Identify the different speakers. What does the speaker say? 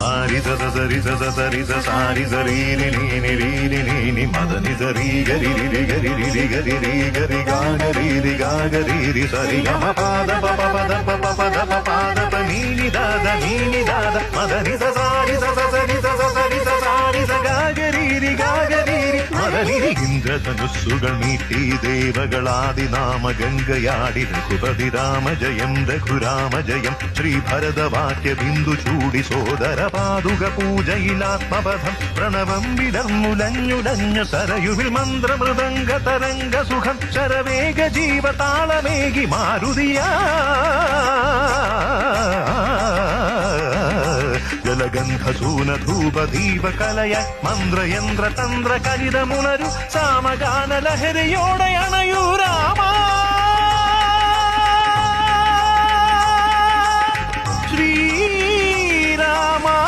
Speaker 1: Sari sa sa sari sa sa sari sa sari sa ri ni ni mada ni sa ri ga ri ri ga ri ri ga ri ri ga ri ga ga ri ri ga ga ri ri sa ri ga ma pa da pa pa pa da pa pa pa da pa pa da pa ni ni da mada ni sa sari sa sa sari sa sa sari sa sari sa ga ga ri ri mada ni ri ഇന്ദ്രധനുസ്സുകൾ നീട്ടി ദേവകളാദിനാമ ഗംഗയാടി രഘുപതി രാമ ജയം രഘുരാമ ജയം ശ്രീഭരതവാക്യ ബിന്ദു ചൂടി സോദര പാതുക പൂജയിലാത്മപഥം പ്രണവം വിടർന്നുലഞ്ഞുലഞ്ഞ സരയുവിൽ മന്ത്രമൃദംഗ തരംഗ സുഖം ശരവേഗ ജീവതാളമേകി മാരുതിയ ജലഗന്ധസൂന ധൂപ ദീപ കലയ മന്ത്രയന്ത്ര തന്ത്ര കരിതമുണരു സാമഗാന ലഹരിയോടെ അണയൂ രാമ